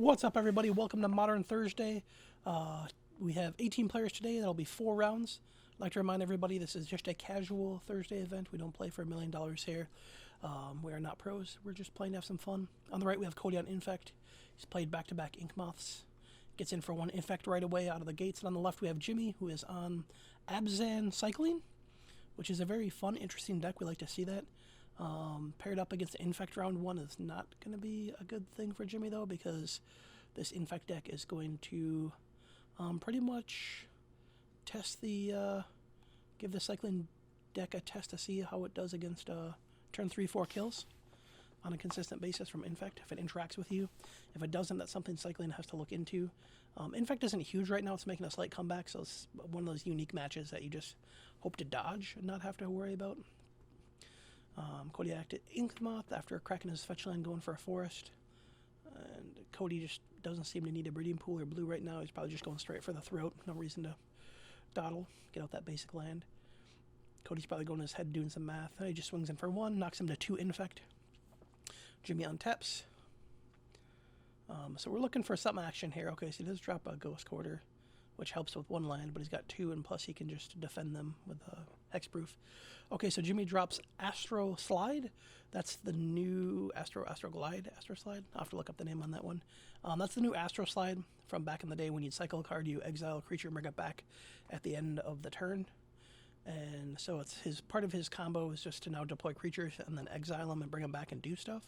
What's up, everybody? Welcome to Modern Thursday. We have 18 players today. That'll be 4 rounds. I'd like to remind everybody this is just a casual Thursday event. We don't play for $1 million here. We are not pros. We're just playing to have some fun. On the right, we have Cody on Infect. He's played back-to-back Ink Moths. Gets in for 1 Infect right away out of the gates. And on the left, we have Jimmy, who is on Abzan Cycling, which is a very fun, interesting deck. We like to see that. Paired up against the Infect round 1 is not going to be a good thing for Jimmy, though, because this Infect deck is going to pretty much test the, give the Cycling deck a test to see how it does against turn 3-4 kills on a consistent basis from Infect, if it interacts with you. If it doesn't, that's something Cycling has to look into. Infect isn't huge right now. It's making a slight comeback, so it's one of those unique matches that you just hope to dodge and not have to worry about. Cody acted Ink Moth after cracking his fetch line going for a forest. And Cody just doesn't seem to need a breeding pool or blue right now. He's probably just going straight for the throat. No reason to dawdle, get out that basic land. Cody's probably going to his head doing some math. He just swings in for 1, knocks him to 2 Infect. Jimmy on taps. So we're looking for some action here. Okay, so he does drop a Ghost Quarter, which helps with 1 land, but he's got 2, and plus he can just defend them with hexproof. Okay, so Jimmy drops Astro Slide. That's the new Astro Glide, Astro Slide. I'll have to look up the name on that one. That's the new Astro Slide from back in the day when you'd cycle a card, you exile a creature and bring it back at the end of the turn. And so it's part of his combo is just to now deploy creatures and then exile them and bring them back and do stuff.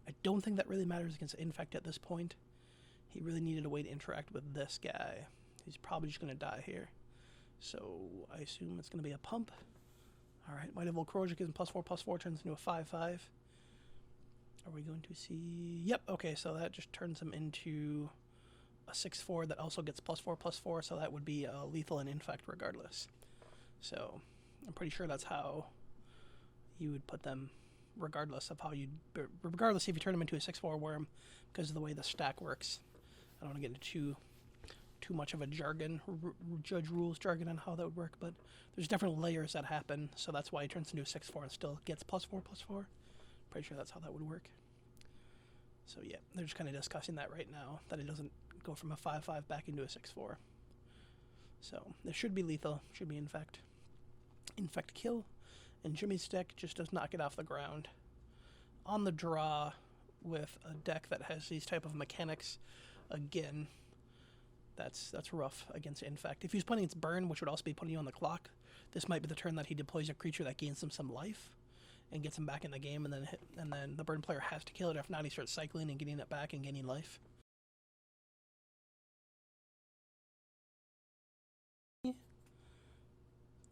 I don't think that really matters against Infect at this point. He really needed a way to interact with this guy. He's probably just going to die here. So I assume it's going to be a pump. Alright, Might of Volcroja gives him +4/+4, turns into a 5/5. Are we going to see... Yep, okay, so that just turns him into a 6/4 that also gets +4/+4, so that would be lethal and Infect regardless. So I'm pretty sure that's how you would put them, regardless of how you'd... Regardless if you turn them into a 6/4 worm, because of the way the stack works. I don't want to get into too much of a jargon, judge rules jargon on how that would work, but there's different layers that happen, so that's why he turns into a 6/4 and still gets +4/+4. Pretty sure that's how that would work. So yeah, they're just kind of discussing that right now, that it doesn't go from a 5/5 back into a 6/4. So this should be lethal, should be Infect kill, and Jimmy's deck just does not get off the ground. On the draw with a deck that has these type of mechanics, again, that's rough against Infect. If he's playing against Burn, which would also be putting you on the clock, this might be the turn that he deploys a creature that gains him some life and gets him back in the game, and then the Burn player has to kill it. If not, he starts cycling and getting it back and gaining life.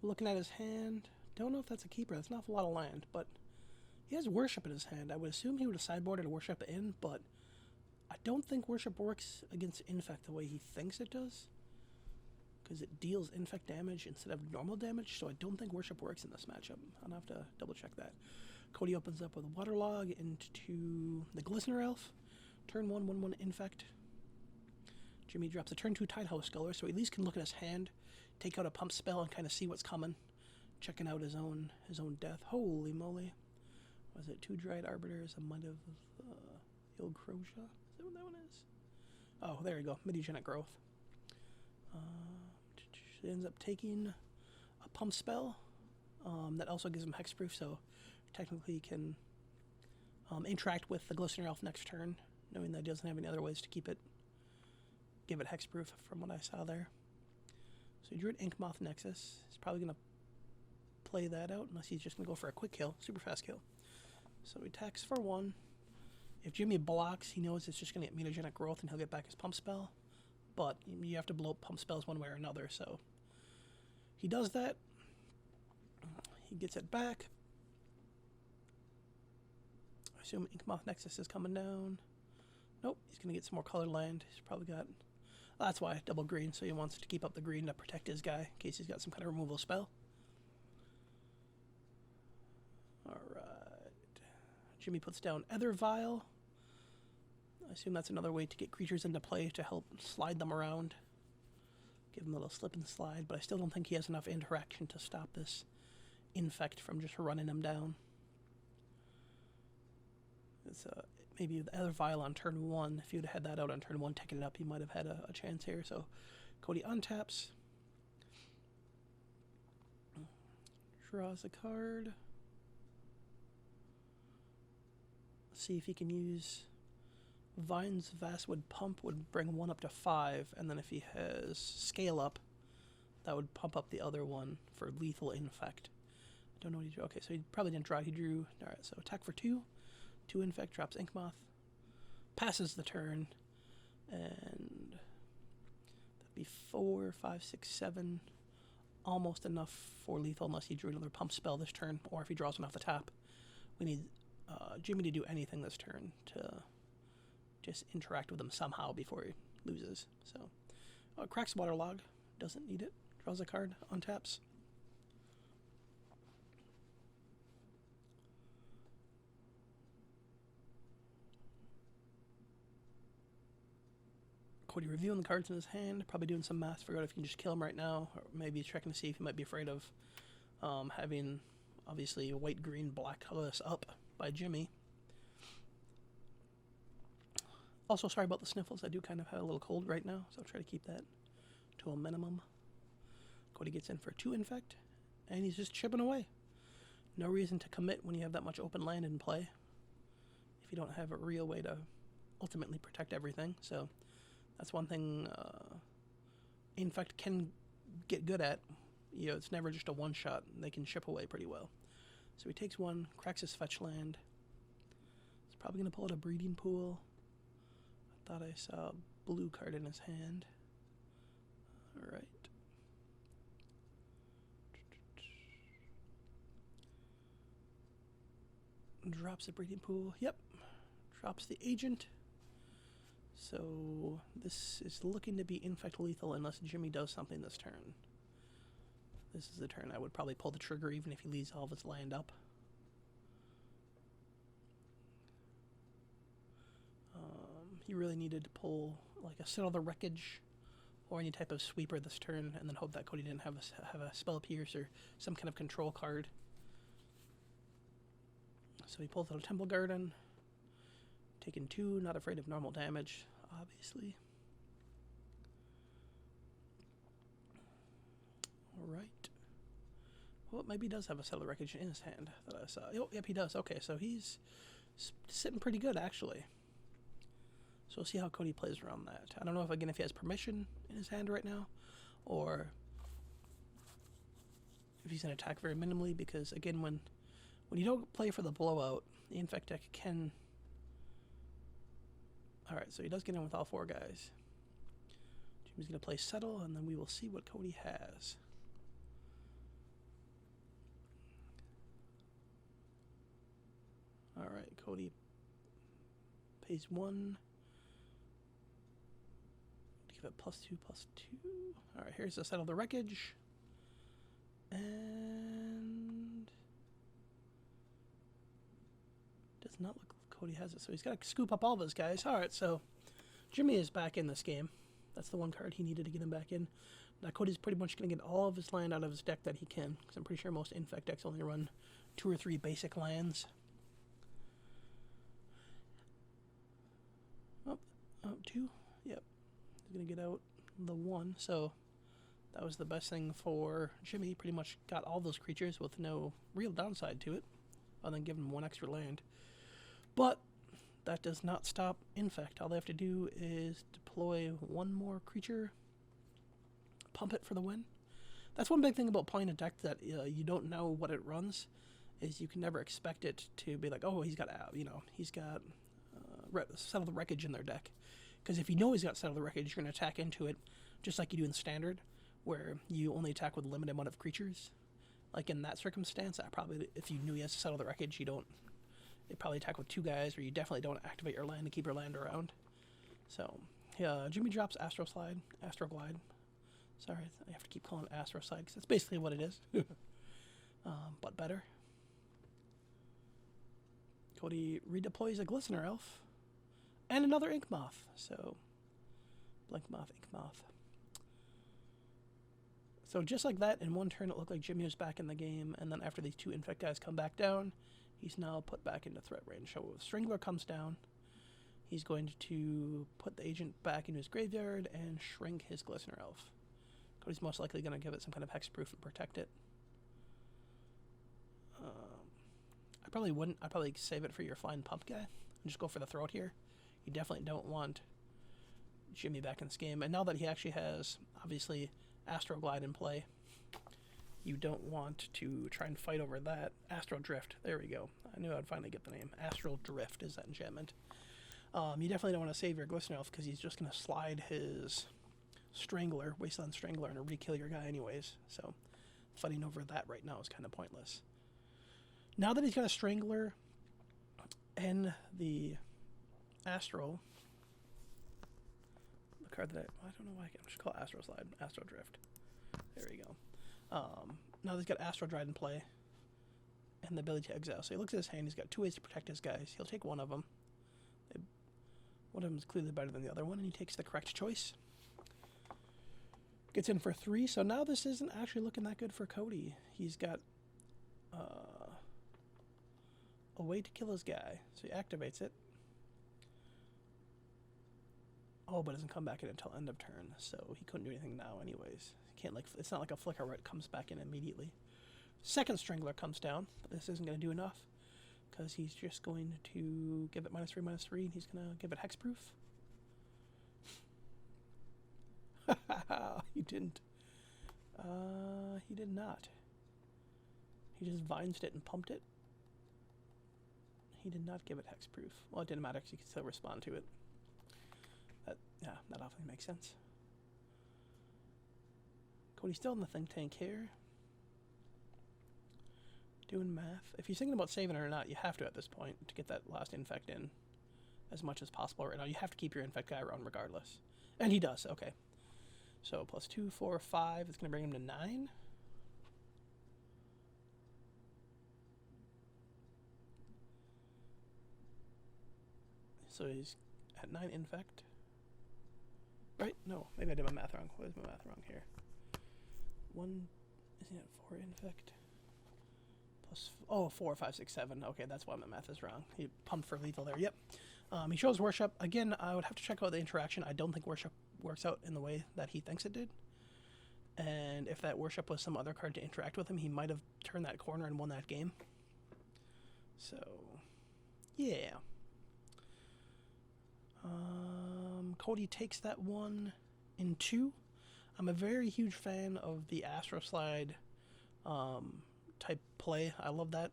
Looking at his hand, don't know if that's a keeper. That's an awful lot of land, but he has Worship in his hand. I would assume he would have sideboarded Worship in, but I don't think Worship works against Infect the way he thinks it does, because it deals Infect damage instead of normal damage, so I don't think Worship works in this matchup. I'll have to double check that. Cody opens up with a Waterlog into the Glistener Elf. Turn 1, 1/1 Infect. Jimmy drops a turn 2 Tidehouse Sculler, so he at least can look at his hand, take out a pump spell, and kind of see what's coming. Checking out his own death. Holy moly. Was it 2 Dried Arbiters, a Might of Overgrown Tomb? Is that what that one is? Oh, there you go. Midi-genic growth. He ends up taking a pump spell that also gives him hexproof, so technically he can interact with the Glistener Elf next turn, knowing that he doesn't have any other ways to give it hexproof from what I saw there. So he drew an Ink Moth Nexus. He's probably going to play that out, unless he's just going to go for a quick kill, super fast kill. So he attacks for 1. If Jimmy blocks, he knows it's just going to get mutagenic growth and he'll get back his pump spell. But you have to blow up pump spells one way or another, so he does that. He gets it back. I assume Ink Moth Nexus is coming down. Nope, he's going to get some more colored land. He's probably got... That's why, double green, so he wants to keep up the green to protect his guy in case he's got some kind of removal spell. Alright. Jimmy puts down Ether Vial. I assume that's another way to get creatures into play to help slide them around. Give him a little slip and slide, but I still don't think he has enough interaction to stop this Infect from just running him down. It's maybe the other Vial on turn 1. If you'd had that out on turn 1, taking it up, you might have had a chance here. So Cody untaps, draws a card. See if he can use Vine's Vastwood Pump would bring one up to 5, and then if he has Scale Up, that would pump up the other one for lethal infect. I don't know what he drew. Okay, so he probably didn't draw. He drew. All right, so attack for 2. 2 infect, drops Inkmoth, passes the turn, and that'd be 4, 5, 6, 7. Almost enough for lethal unless he drew another pump spell this turn, or if he draws one off the top. We need Jimmy to do anything this turn to just interact with him somehow before he loses. So, cracks Waterlog, doesn't need it, draws a card, untaps. Cody reviewing the cards in his hand, probably doing some math, figure out if he can just kill him right now, or maybe checking to see if he might be afraid of having, obviously, white, green, black colorless up by Jimmy. Also, sorry about the sniffles. I do kind of have a little cold right now, so I'll try to keep that to a minimum. Cody gets in for 2 infect, and he's just chipping away. No reason to commit when you have that much open land in play, if you don't have a real way to ultimately protect everything. So that's one thing infect can get good at. You know, it's never just a one-shot. They can chip away pretty well. So he takes 1, cracks his fetch land. He's probably going to pull out a breeding pool. I thought I saw a blue card in his hand. All right. Drops the breeding pool. Yep. Drops the agent. So this is looking to be infect lethal unless Jimmy does something this turn. This is the turn I would probably pull the trigger even if he leaves all of his land up. He really needed to pull like a Settle the Wreckage or any type of sweeper this turn, and then hope that Cody didn't have a Spell Pierce or some kind of control card. So he pulls out a Temple Garden, taking 2, not afraid of normal damage, obviously. Alright. Well, maybe he does have a Settle the Wreckage in his hand that I saw. Oh, yep, he does. Okay, so he's sitting pretty good, actually. So we'll see how Cody plays around that. I don't know if, again, if he has permission in his hand right now, or if he's going to attack very minimally, because, again, when you don't play for the blowout, the infect deck can... Alright, so he does get in with all 4 guys. Jimmy's going to play Settle, and then we will see what Cody has. Alright, Cody pays 1. Give it +2/+2. Alright, here's a Settle the Wreckage. And... does not look like Cody has it, so he's got to scoop up all of his guys. Alright, so Jimmy is back in this game. That's the one card he needed to get him back in. Now Cody's pretty much going to get all of his land out of his deck that he can, because I'm pretty sure most infect decks only run 2 or 3 basic lands. Oh, 2? Yep. He's going to get out the 1, so that was the best thing for Jimmy. Pretty much got all those creatures with no real downside to it, other than giving him 1 extra land. But that does not stop infect. All they have to do is deploy 1 more creature, pump it for the win. That's one big thing about playing a deck that you don't know what it runs, is you can never expect it to be like, oh, he's got Settle the Wreckage in their deck. Because if you know he's got Settle the Wreckage, you're going to attack into it just like you do in Standard, where you only attack with a limited amount of creatures. Like in that circumstance, if you knew he has to Settle the Wreckage, you'd probably attack with 2 guys, or you definitely don't activate your land to keep your land around. So, yeah, Jimmy drops Astral Glide. Sorry, I have to keep calling it Astral Slide, because that's basically what it is. But better. Cody redeploys a Glistener Elf. And another Inkmoth. So, Blinkmoth, Inkmoth. So just like that, in 1 turn it looked like Jimmy was back in the game, and then after these 2 infect guys come back down, he's now put back into threat range. So Strangler comes down, He's going to put the agent back into his graveyard and shrink his Glistener Elf. Cody's most likely going to give it some kind of hexproof and protect it. I probably wouldn't. I'd probably save it for your flying pump guy and just go for the throat here. You definitely don't want Jimmy back in this game. And now that he actually has, obviously, Astral Glide in play, you don't want to try and fight over that. Astral Drift. There we go. I knew I'd finally get the name. Astral Drift is that enchantment. You definitely don't want to save your Glistener Elf because he's just going to slide his Strangler, Wasteland Strangler, and re-kill your guy anyways. So fighting over that right now is kind of pointless. Now that he's got a Strangler and the Astral, the card that I don't know why I can just call it Astral Slide, Astral Drift. There we go. Now that he's got Astral Drive in play and the ability to exile. So he looks at his hand, he's got 2 ways to protect his guys. He'll take one of them. One of them is clearly better than the other one, and he takes the correct choice. Gets in for 3, so now this isn't actually looking that good for Cody. He's got a way to kill his guy, so he activates it. Oh, but it doesn't come back in until end of turn, so he couldn't do anything now anyways. He can't, like, it's not like a flicker where it comes back in immediately. Second Strangler comes down, but this isn't going to do enough because he's just going to give it -3/-3, and he's going to give it hexproof. He didn't. He did not. He just Vinesed it and pumped it. He did not give it hexproof. Well, it didn't matter because you could still respond to it. Yeah, that often makes sense. Cody's still in the think tank here. Doing math. If you're thinking about saving it or not, you have to at this point to get that last infect in as much as possible right now. You have to keep your infect guy around regardless. And he does, okay. So +2, 4, 5. It's going to bring him to 9. So he's at 9 infect. Right? No, maybe I did my math wrong. What is my math wrong here? 1, isn't it 4 infect? Plus, oh, 4, 5, 6, 7. Okay, that's why my math is wrong. He pumped for lethal there. Yep. He shows Worship. Again, I would have to check out the interaction. I don't think Worship works out in the way that he thinks it did. And if that Worship was some other card to interact with him, he might have turned that corner and won that game. So, yeah. Cody takes that one in 2. I'm a very huge fan of the Astro Slide type play. I love that.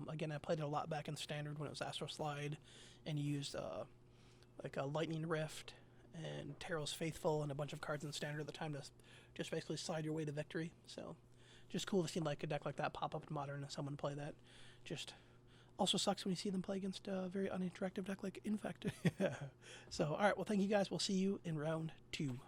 Again, I played it a lot back in Standard when it was Astro Slide, and you used like a Lightning Rift and Taro's Faithful and a bunch of cards in Standard at the time to just basically slide your way to victory. So, just cool to see like a deck like that pop up in Modern and someone play that. Just also sucks when you see them play against a very uninteractive deck like Infect. So, alright, well, thank you guys. We'll see you in round 2.